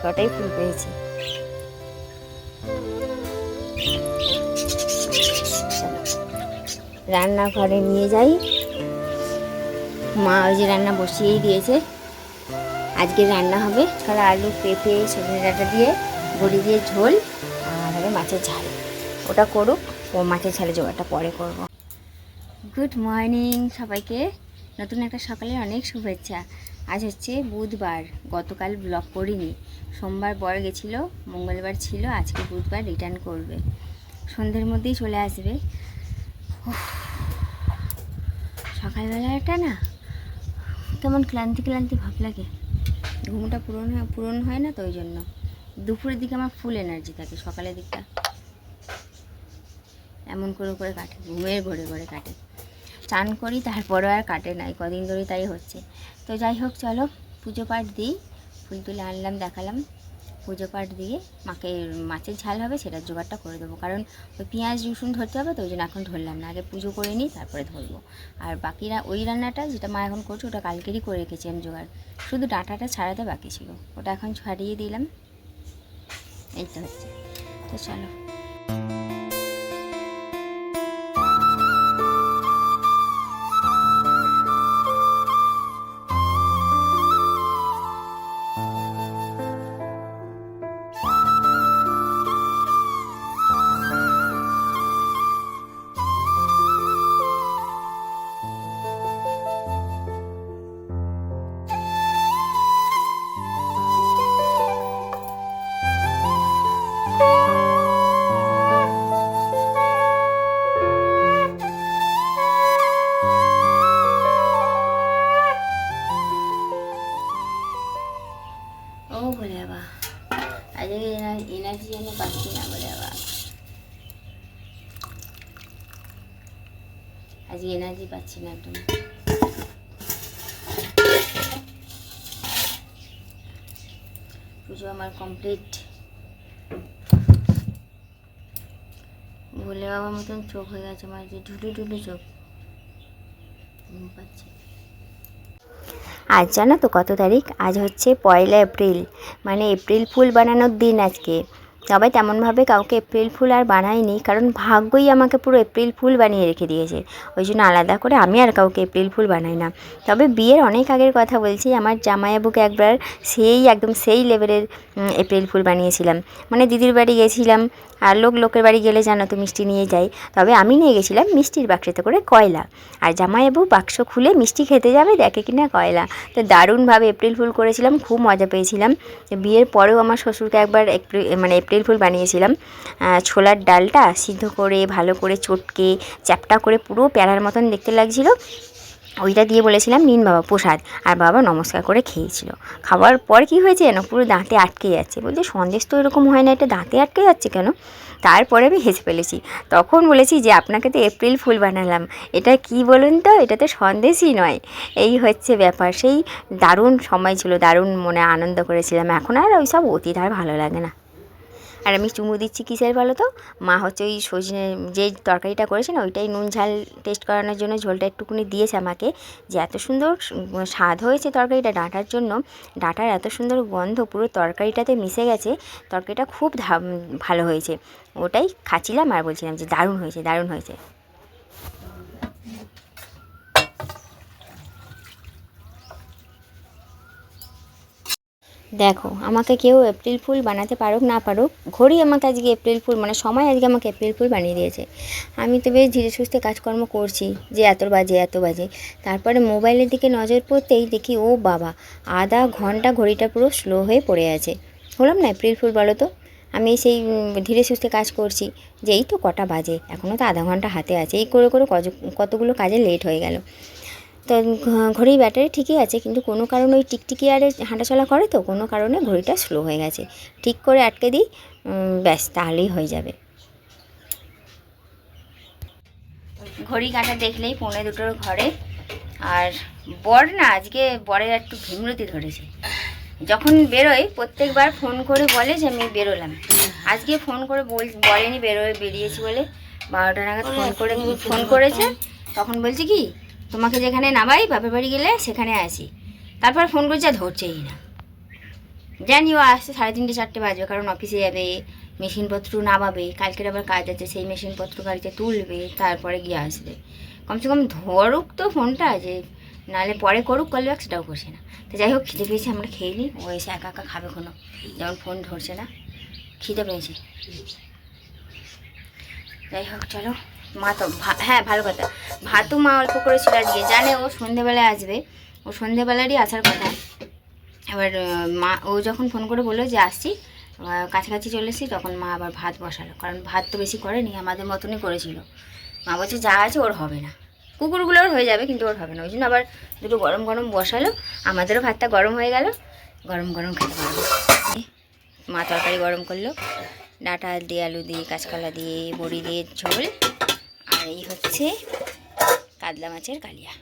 কটাই ফুল পেয়েছি। রান্নাঘরে নিয়ে যাই। মা ওই যে রান্না বসিয়েই দিয়েছে। আজকে রান্না হবে কারণ আলু পেঁপে সজনে ডাঁটা দিয়ে বড়ি দিয়ে ঝোল আর হবে মাছের ঝাল। ওটা করুক, ও মাছের ঝালে জোগাড়টা পরে করব। গুড মর্নিং সবাইকে, নতুন একটা সকালে অনেক শুভেচ্ছা। আজ হচ্ছে বুধবার, গতকাল ব্লগ করিনি। সোমবার বর গেছিলো, মঙ্গলবার ছিল, আজকে বুধবার রিটার্ন করবে, সন্ধ্যের মধ্যেই চলে আসবে। সকালবেলাটা না কেমন ক্লান্তি ক্লান্তি ভাব লাগে, ঘুমটা পূরণ হয় না, তো ওই জন্য দুপুরের দিকে আমার ফুল এনার্জি থাকে, সকালের দিকটা এমন করে করে কাটে, ঘুমের ঘরে ঘরে কাটে। চান করি তারপরেও আর কাটে নাই, কদিন ধরে তাই হচ্ছে। তো যাই হোক, চলো পুজো পাঠ দিই। ফুল তুলে আনলাম, দেখালাম। পুজো পাঠ দিয়ে মাকে মাছের ঝাল হবে সেটার জোগাড়টা করে দেবো, কারণ ওই পেঁয়াজ রসুন ধরতে হবে, তো ওই জন্য এখন ধরলাম না, আগে পুজো করে নিই তারপরে ধরবো। আর বাকিরা ওই রান্নাটা যেটা মা এখন করছে ওটা কালকেরই করে রেখেছি আমি জোগাড়, শুধু ডাঁটাটা ছাড়াতে বাকি ছিল, ওটা এখন ছাড়িয়ে দিলাম। এই তো হচ্ছে। তো চলো। ও বলে বাবা, আজকে এনার্জি যেন পাচ্ছি না, বলে বাবা আজকে এনার্জি পাচ্ছি না একদম। পুজো আমার কমপ্লিট। বলে বাবার মতন চোখ হয়ে গেছে আমার, যে ঢুলু ঢুলু চোখ, ঘুম পাচ্ছে। আজ জানো তো কত তারিখ? আজ হচ্ছে 1 এপ্রিল, মানে এপ্রিল ফুল বানানোর দিন আজকে। তবে তেমনভাবে কাউকে এপ্রিল ফুল আর বানাইনি, কারণ ভাগ্যই আমাকে পুরো এপ্রিল ফুল বানিয়ে রেখে দিয়েছে, ওই জন্য আলাদা করে আমি আর কাউকে এপ্রিল ফুল বানাই না। তবে বিয়ের অনেক আগের কথা বলছি, আমার জামাইবাবুকে একবার একদম সেই লেভেলের এপ্রিল ফুল বানিয়েছিলাম। মানে দিদির বাড়ি গেছিলাম, আর লোকের বাড়ি গেলে জানো তো মিষ্টি নিয়ে যাই, তবে আমি নিয়ে গেছিলাম মিষ্টির বাক্সতে করে কয়লা, আর জামাইবাবু বাক্স খুলে মিষ্টি খেতে যাবে, দেখে কিনা কয়লা। তো দারুণভাবে এপ্রিল ফুল করেছিলাম, খুব মজা পেয়েছিলাম। বিয়ের পরেও আমার শ্বশুরকে একবার এপ্রিল ফুল বানিয়েছিলাম। ছোলার ডালটা সিদ্ধ করে ভালো করে চটকে চ্যাপটা করে পুরো প্যারার মতন দেখতে লাগছিল, ওইটা দিয়ে বলেছিলাম নিন বাবা প্রসাদ, আর বাবা নমস্কার করে খেয়েছিল। খাওয়ার পর কি হয়েছে যেন পুরো দাঁতে আটকে যাচ্ছে, বলছে সন্দেশ তো এরকম হয় না, এটা দাঁতে আটকে যাচ্ছে কেন? তারপরে আমি হেসে ফেলেছি, তখন বলেছি যে আপনাকে তো এপ্রিল ফুল বানালাম, এটা কি বলুন তো, এটা তো সন্দেশই নয়। এই হচ্ছে ব্যাপার। সেই দারুণ সময় ছিল, দারুণ মনে আনন্দ করেছিলাম। এখন আর ওই সব অতীত আর ভালো লাগে না। আর আমি চুমু দিচ্ছি কিসের বলো তো? মা হচ্ছে ওই সজনে যে তরকারিটা করেছে না, ওইটাই নুন ঝাল টেস্ট করানোর জন্য ঝোলটা একটুকুনি দিয়েছে আমাকে, যে এত সুন্দর স্বাদ হয়েছে তরকারিটা, ডাঁটার জন্য। ডাঁটার এত সুন্দর গন্ধ পুরো তরকারিটাতে মিশে গেছে, তরকারিটা খুব ভালো হয়েছে। ওটাই খাচ্ছিলাম আর বলছিলাম যে দারুণ হয়েছে, দারুণ হয়েছে। দেখো, আমাকে কেউ এপ্রিল ফুল বানাতে পারুক না পারুক, ঘড়ি আমাকে আজকে এপ্রিল ফুল, মানে সময় আজকে আমাকে এপ্রিল ফুল বানিয়ে দিয়েছে। আমি তো বেশ ধীরে সুস্থে কাজকর্ম করছি, যে এত বাজে, তারপরে মোবাইলের দিকে নজর পড়তেই দেখি ও বাবা, আধা ঘন্টা ঘড়িটা পুরো স্লো হয়ে পড়ে আছে। হলাম না এপ্রিল ফুল বলো তো? আমি সেই ধীরে সুস্থে কাজ করছি, যে এই তো কটা বাজে, এখনও তো আধা ঘন্টা হাতে আছে, এই করে করে কতগুলো কাজে লেট হয়ে গেল। তো ঘড়ির ব্যাটারি ঠিকই আছে, কিন্তু কোনো কারণে ওই টিকটিকি আরে হাঁটাচলা করে, তো কোনো কারণে ঘড়িটা স্লো হয়ে গেছে। ঠিক করে আটকে দিই, ব্যাস তাহলেই হয়ে যাবে। ঘড়ি কাঁটা দেখলেই 1:45 ঘরে। আর বর না, আজকে বরের একটু ভীমরতি ধরেছে, যখন বেরোয় প্রত্যেকবার ফোন করে বলে যে আমি বেরোলাম। আজকে ফোন করে বলেনি বেরিয়েছি বলে, 12টা নাগাদ ফোন করেছে। তখন বলছে কি, তোমাকে যেখানে নামাই বাপের বাড়ি গেলে সেখানে আসি, তারপর ফোন করছে, ধরছেই না। জানি ও আসতে 3:30 4টে বাজবে, কারণ অফিসে যাবে, মেশিনপত্র নামাবে, কালকের আবার কাজ আছে, সেই মেশিনপত্র গাড়িতে তুলবে, তারপরে গিয়ে আসবে। কমসে কম ধরুক তো ফোনটা, যে নাহলে পরে করুক কল ব্যাক, সেটাও করছে না। তো যাই হোক, খিদে পেয়েছে, আমরা খেয়ে নিই, ও এসে একা একা খাবে কোনো, যেমন ফোন ধরছে না, খিদে পেয়েছে। যাই হোক চলো, মা তো হ্যাঁ ভালো কথা, ভাতও মা অল্প করেছিল আজকে, জানে ও সন্ধেবেলায় আসবে, ও সন্ধেবেলারই আসার কথা। এবার মা ও যখন ফোন করে বললো যে আসছি, কাছাকাছি চলে এসেছি, তখন মা আবার ভাত বসালো, কারণ ভাত তো বেশি করেনি, আমাদের মতনই করেছিল। মা বলছে যা আছে ওর হবে না, কুকুরগুলোর হয়ে যাবে কিন্তু ওর হবে না, ওই জন্য আবার দুটো গরম গরম বসালো, আমাদেরও ভাতটা গরম হয়ে গেল, গরম গরম খেতে পারবো। মা তরকারি গরম করলো, ডাঁটা দিয়ে, আলু দিয়ে, কাঁচকলা দিয়ে, বড়ি দিয়ে ঝোল, আর এই হচ্ছে কাতলা মাছের কালিয়া,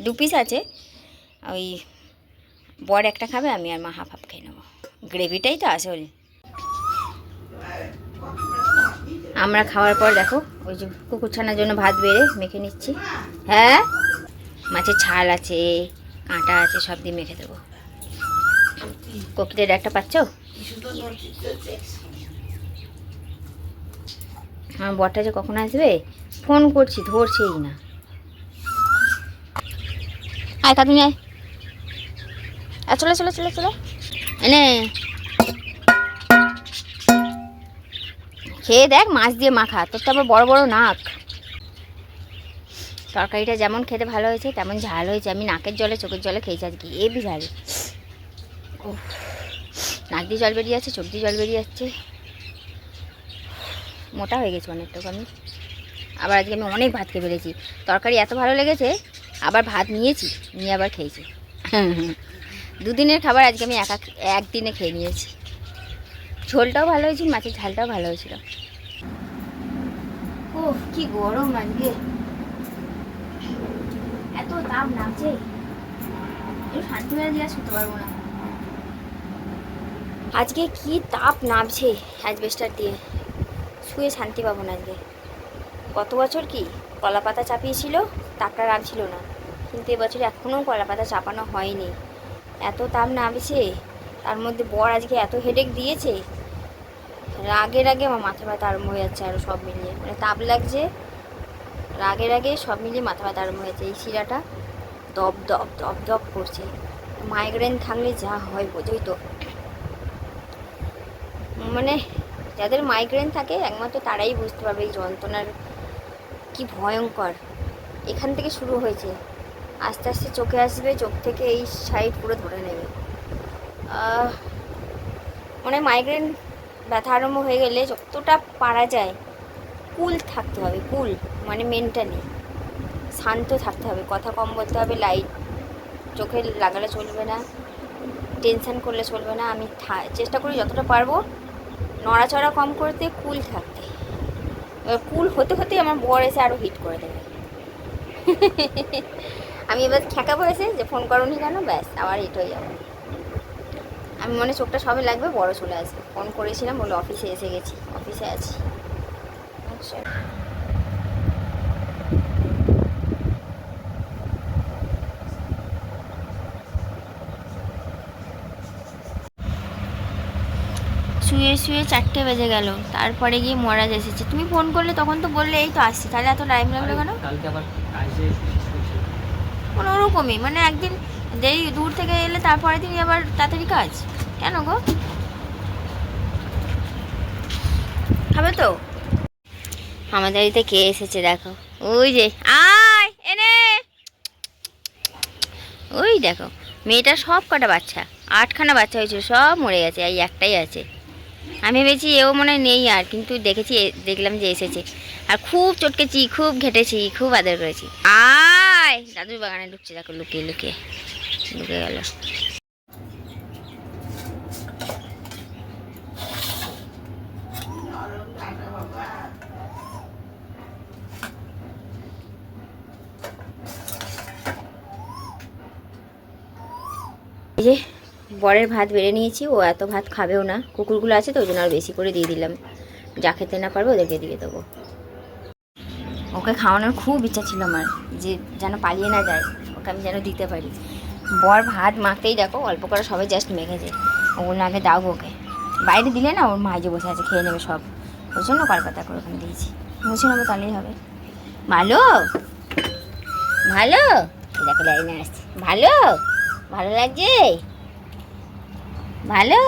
2 পিস আছে, ওই বর একটা খাবে, আমি আর মা হাফ হাফ খেয়ে নেবো, গ্রেভিটাই তো আসল। আমরা খাওয়ার পর দেখো, ওই যে কুকুর ছানার জন্য ভাত বেড়ে মেখে নিচ্ছি। হ্যাঁ, মাছের ছাল আছে, কাঁটা আছে, সব দিয়ে মেখে দেবো। কোকিলের একটা পাচ্ছ? আমার বরটা যে কখন আসবে ফোন করছি, ধরছেই না। আয় কাতুন আয়, চলে চলে চলে চলে এনে খেয়ে দেখ, মাছ দিয়ে মাখা, তোর তো আবার বড় বড় নাক। তরকারিটা যেমন খেতে ভালো হয়েছে তেমন ঝাল হয়েছে, আমি নাকের জলে চোখের জলে খেয়েছি আজকে, এবি ঝাল। ও নাক দিয়ে জল বেরিয়ে যাচ্ছে, চোখ দিয়ে জল বেরিয়ে যাচ্ছে, মোটা হয়ে গেছে অনেকটুকু আমি। আবার আজকে আমি অনেক ভাত খেয়ে ফেলেছি, তরকারি এত ভালো লেগেছে, আবার ভাত নিয়েছি, নিয়ে আবার খেয়েছি। 2 দিনের খাবার আজকে আমি একদিনে খেয়ে নিয়েছি। ঝোলটাও ভালো হয়েছিল, মাছের ঝালটাও ভালো হয়েছিল। ও কি গরম আজকে, এত তাপ নামছে, একটু শান্তি হয়ে দিয়ে শুতে পারবো না। আজকে কি তাপ নামছে, অ্যাজবেস্টার দিয়ে শুয়ে শান্তি পাবো না আজকে। গত বছর কি কলা পাতা চাপিয়েছিল, তাপটা রাখছিল না, কিন্তু এবছর এখনও কলা পাতা চাপানো হয়নি, এত তাপ নামছে। তার মধ্যে বর আজকে এত হেডেক দিয়েছে, রাগের আগে আমার মাথা ব্যথা আরম্ভ হয়ে যাচ্ছে, আরও সব মিলিয়ে, মানে তাপ লাগছে, রাগের আগে সব মিলিয়ে মাথা ব্যথা আরম্ভ হয়েছে। এই শিরাটা দপ দপ দপ দপ করছে, মাইগ্রেন থাকলে যা হয় বোঝোই তো। মানে যাদের মাইগ্রেন থাকে একমাত্র তারাই বুঝতে পারবে এই যন্ত্রণার কি ভয়ঙ্কর। এখান থেকে শুরু হয়েছে, আস্তে আস্তে চোখে আসবে, চোখ থেকে এই সাইড পুরো ধরে নেবে। মানে মাইগ্রেন ব্যথা আরম্ভ হয়ে গেলে যতটা পারা যায় কুল থাকতে হবে, কুল মানে মেন্টালি শান্ত থাকতে হবে, কথা কম বলতে হবে, লাইট চোখে লাগালে চলবে না, টেনশান করলে চলবে না। আমি চেষ্টা করি যতটা পারবো নড়াচড়া কম করতে, কুল থাকতে। এবার কুল হতে হতেই আমার বর এসে আরও হিট করে দেবে। আমি এবার খ্যাকা বয়সে যে ফোন করোনি কেন, ব্যাস আবার হিট হয়ে যাবে। আমি মনে চোখটা সবে লাগবে, বড় চলে আসবে, ফোন করেছিলাম বলে অফিসে এসে গেছি, অফিসে আছি। আচ্ছা শুয়ে শুয়ে 4টে বেজে গেল, তারপরে গিয়ে মহারাজ এসেছে। তুমি ফোন করলে তখন তো বললে এই তো আসছি, তাহলে এত টাইম লাগলো কেন? কোনো রকমই, মানে একদিন দেরি দূর থেকে এলে তারপরে দিনই আবার তাড়াতাড়ি কাজ কেন গো? খাবে তো? আমাদের বাড়িতে কে এসেছে দেখো, ওই যে আয় এনে, ওই দেখো মেয়েটার সব কটা বাচ্চা, 8খানা বাচ্চা হয়েছিল, সব মরে গেছে, এই একটাই আছে। আমি ভেবেছি এও মনে হয় নেই আর, কিন্তু দেখলাম যে এসেছে, আর খুব চটকেছি, খুব ঘেটেছি, খুব আদর করেছি। আয় দাদুর বাগানে ঢুকছে দেখো, লুকিয়ে লুকিয়ে ঢুকে গেল। এই যে বরের ভাত বেড়ে নিয়েছি, ও এত ভাত খাবেও না, কুকুরগুলো আছে তো ওই জন্য আর বেশি করে দিয়ে দিলাম, যা খেতে না পারবো ওদেরকে দিয়ে দেবো। ওকে খাওয়ানোর খুব ইচ্ছা ছিল আমার, যে যেন পালিয়ে না যায়, ওকে আমি যেন দিতে পারি। বর ভাত মাখতেই দেখো অল্প করে সবাই জাস্ট মেখেছে, ওগুলো আগে দাও ওকে, বাইরে দিলে না ওর মা যে বসে আছে খেয়ে নেবে সব, ওই জন্য কলকাতা করে ওখানে দিয়েছি, মুছে নেবো তাহলেই হবে। ভালো ভালো, দেখো লাইনে আসছে, ভালো ভালো লাগছে, ভালো।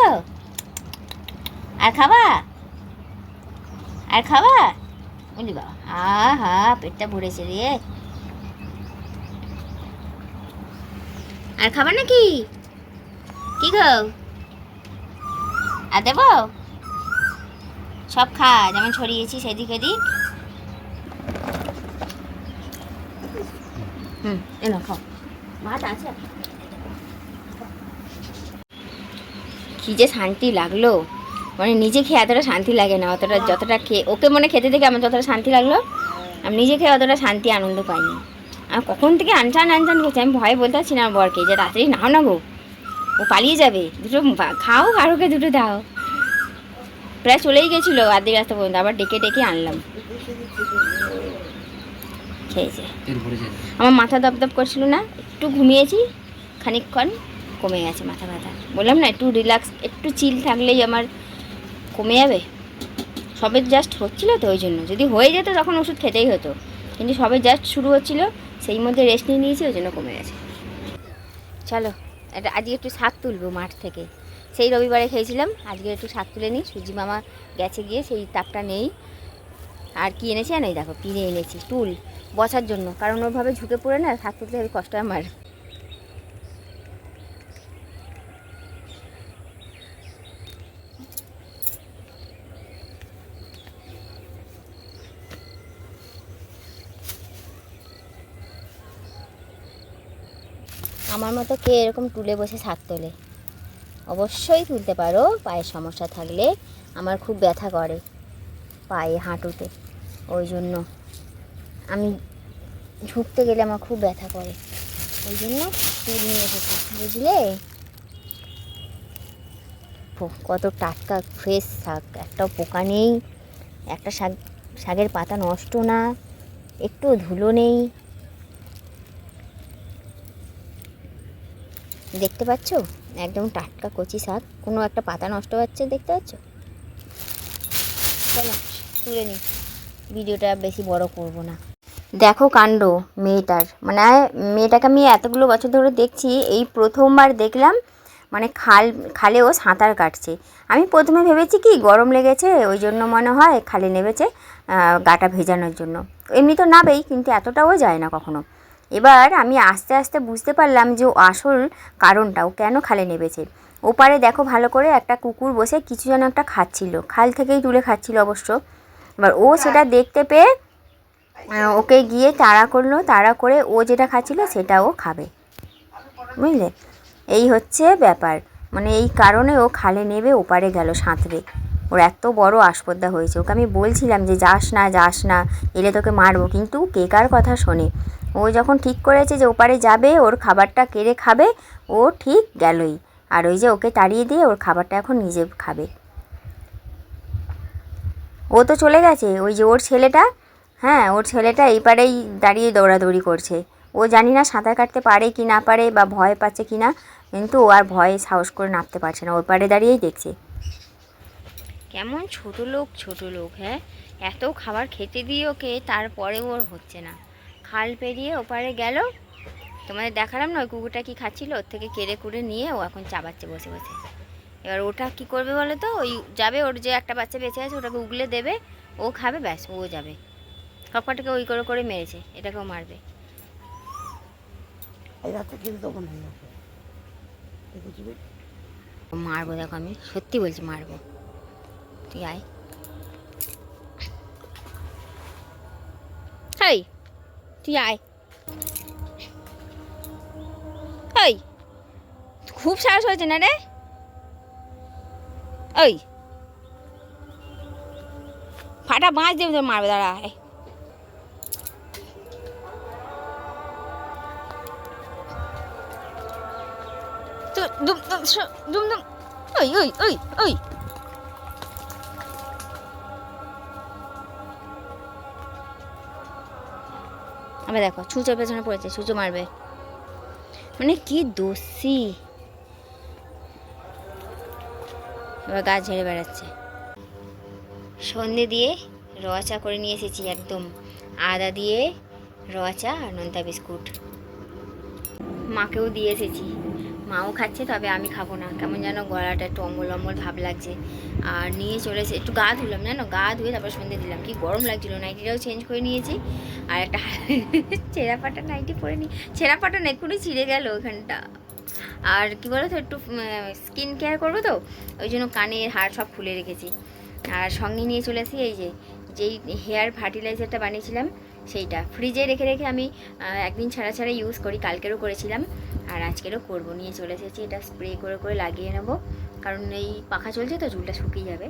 আর খাবা, আর খাবা, বুঝলি বাবা, হা পেটটা ভরেছে রে। আর খাবার নাকি, কি গো, আর দেবো, সব খা যেমন ছড়িয়েছি সেদিক এদিক। এনো খাও, ভাত আছে। কি যে শান্তি লাগলো, মানে নিজে খেয়ে এতটা শান্তি লাগে না, অতটা যতটা খেয়ে ওকে মনে খেতে দেখে আমার যতটা শান্তি লাগলো, আমি নিজে খেয়ে অতটা শান্তি আনন্দ পাইনি। আর কখন থেকে আনচান করছি, আমি ভয়ে বলতে পারছি না আমার বরকে যে রাত্রি নাও না গো, ও পালিয়ে যাবে, দুটো খাও আর ওকে দুটো দাও। প্রায় চলেই গেছিলো আর্ধেক রাস্তা পর্যন্ত, আবার ডেকে ডেকে আনলাম, খেয়েছে। আমার মাথা দপদপ করছিল না, একটু ঘুমিয়েছি খানিকক্ষণ, কমে গেছে মাথা ব্যথা। বললাম না একটু রিল্যাক্স, একটু চিল থাকলেই আমার কমে যাবে। সবে জাস্ট হচ্ছিলো তো ওই জন্য, যদি হয়ে যেত তখন ওষুধ খেতেই হতো, কিন্তু সবে জাস্ট শুরু হচ্ছিলো, সেই মধ্যে রেস্ট নিয়ে নিয়েছি, ওই জন্য কমে গেছে। চলো এটা আজকে একটু শাক তুলবো মাঠ থেকে, সেই রবিবারে খেয়েছিলাম, আজকে একটু শাক তুলে নিই। সুজি মামা গেছে গিয়ে, সেই তাপটা নেই। আর কি এনেছি আর নেই, দেখো পিড়ে এনেছি টুল বসার জন্য, কারণ ওভাবে ঝুঁকে পড়ে না শাক তুলতে হেবি কষ্ট আমার। আমার মতো কে এরকম টুলে বসে শাক তোলে? অবশ্যই তুলতে পারো, পায়ের সমস্যা থাকলে। আমার খুব ব্যথা করে পায়ে, হাঁটুতে, ওই জন্য আমি ঝুঁকতে গেলে আমার খুব ব্যথা করে, ওই জন্য টুল নিয়ে এসেছি, বুঝলে? কত টাটকা ফ্রেশ শাক, একটাও পোকা নেই, একটা শাকের পাতা নষ্ট না, একটু ধুলো নেই। দেখতে পাচ্ছ, একদম টাটকা কচি শাক, কোনো একটা পাতা নষ্ট হচ্ছে, দেখতে পাচ্ছ? চলো তুলে নিই, ভিডিওটা বেশি বড় করব না। দেখো কাণ্ড মেয়েটার, মানে মেয়েটাকে আমি এতগুলো বছর ধরে দেখছি, এই প্রথমবার দেখলাম মানে খালেও সাঁতার কাটছে। আমি প্রথমে ভেবেছি কি গরম লেগেছে ওই জন্য মনে হয় খালে নেমেছে গাটা ভেজানোর জন্য, এমনি তো নাবেই, কিন্তু এতটাও যায় না কখনো। এবার আমি আস্তে আস্তে বুঝতে পারলাম যে আসল কারণটা ও কেন খালে নেমেছে। ওপারে দেখো ভালো করে একটা কুকুর বসে কিছু যেন একটা খাচ্ছিল, খাল থেকেই তুলে খাচ্ছিল অবশ্য। এবার ও সেটা দেখতে পেয়ে ওকে গিয়ে তাড়া করলো, তাড়া করে ও যেটা খাচ্ছিল সেটা ও খাবে, বুঝলে? এই হচ্ছে ব্যাপার, মানে এই কারণে ও খালে নেবে ওপারে গেল সাঁতরে। ওর এত বড় আসপদ্দা হয়েছে, ওকে আমি বলছিলাম যে যাস না, এলে তোকে মারবো, কিন্তু কে কার কথা শোনে। ও যখন ঠিক করেছে যে ওপারে যাবে, ওর খাবারটা কেড়ে খাবে, ও ঠিক গেলই। আর ওই যে ওকে তাড়িয়ে দিয়ে ওর খাবারটা এখন নিজে খাবে। ও তো চলে গেছে, ওই যে ওর ছেলেটা, হ্যাঁ ওর ছেলেটা এইপারেই দাঁড়িয়ে দৌড়াদৌড়ি করছে। ও জানি না সাঁতার কাটতে পারে কি না পারে, বা ভয় পাচ্ছে কি না, কিন্তু ও আর ভয়ে সাহস করে নামতে পারছে না, ওই পারে দাঁড়িয়েই দেখছে। কেমন ছোট লোক, হ্যাঁ, এত খাবার খেতে দিয়ে ওকে, তারপরে ওর হচ্ছে না। খাল পেরিয়ে ওপারে গেল, তোমাদের দেখালাম না ওই কুকুরটা কি খাচ্ছিল, ওর থেকে কেড়ে কুড়ে নিয়ে ও এখন চাবাচ্ছে বসে বসে। এবার ওটা কি করবে বলো তো, ওই যাবে, ওর যে একটা বাচ্চা বেঁচে আছে ওটাকে উগলে দেবে, ও খাবে, ব্যাস ও যাবে। সবকটাকে ওই করে মেরেছে, এটাকেও মারবে। মারবো, দেখো আমি সত্যি বলছি মারবো। তুই আয়, হেই তুই আয়, ওই খুব সাহস হয়েছে না রে, ওই ফাটা বাঁশ দেবে তোর, মারবে, দাঁড়া। দুম দুম দুম দুম, ওই ওই ওই ওই, আবার দেখো ছুঁচোর পেছনে পড়েছে, ছুঁচো মারবে, মানে কি দোষী। এবার গাছ ঝেড়ে বেড়াচ্ছে। সন্ধে দিয়ে রোয়া চা করে নিয়ে এসেছি, একদম আদা দিয়ে রোয়া চা আর নোনতা বিস্কুট। মাকেও দিয়ে এসেছি, মাও খাচ্ছে, তবে আমি খাবো না, কেমন যেন গলাটা একটু অম্বল অম্বল ভাব লাগছে। আর নিয়ে চলেছে, একটু গা ধুলাম জানো, গা ধুয়ে তারপর সন্ধে দিলাম, কি গরম লাগছিলো। নাইটিটাও চেঞ্জ করে নিয়েছি, আর একটা ছেঁড়া ফাটা নাইটি পরে নিই, ছেঁড়া ফাটা না, এক্ষুনি ছিঁড়ে গেল ওখানটা। আর কি বলো তো, একটু স্কিন কেয়ার করবো তো, ওই জন্য কানের হাড় সব খুলে রেখেছি। আর সঙ্গে নিয়ে চলেছি এই যেই হেয়ার ফার্টিলাইজারটা বানিয়েছিলাম সেইটা, ফ্রিজে রেখে রেখে আমি একদিন ছাড়া ছাড়া ইউজ করি, কালকেরও করেছিলাম আর আজকেরও করবো। নিয়ে চলে এসেছি, এটা স্প্রে করে করে লাগিয়ে নেবো, কারণ এই পাখা চলছে তো চুলটা শুকিয়ে যাবে,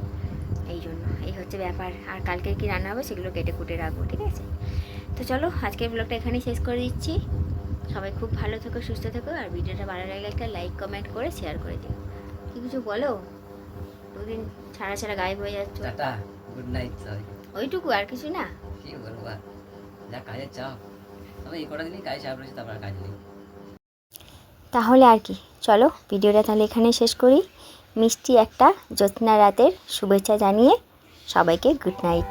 এই জন্য। এই হচ্ছে ব্যাপার। আর কালকে কি রান্না হবে সেগুলো কেটে কুটে রাখবো, ঠিক আছে? তো চলো আজকের ব্লগটা এখানেই শেষ করে দিচ্ছি। সবাই খুব ভালো থেকো, সুস্থ থেকো, আর ভিডিওটা ভালো লাগলে একটা লাইক কমেন্ট করে শেয়ার করে দিও। কি কিছু বলো, দুদিন ছাড়া ছাড়া গায়েব হয়ে যাচ্ছ। Tata, good night. ওইটুকু, আর কিছু না? কি বলবো আর, যা কাজের চাপ, তবে এই কটা দিনই কাজ চাপ রয়েছে, তারপর আর কাজ নেই। তাহলে আর কি, চলো ভিডিওটা তাহলে এখানে শেষ করি। মিষ্টি একটা জ্যোৎস্না রাতের শুভেচ্ছা জানিয়ে সবাইকে গুড নাইট।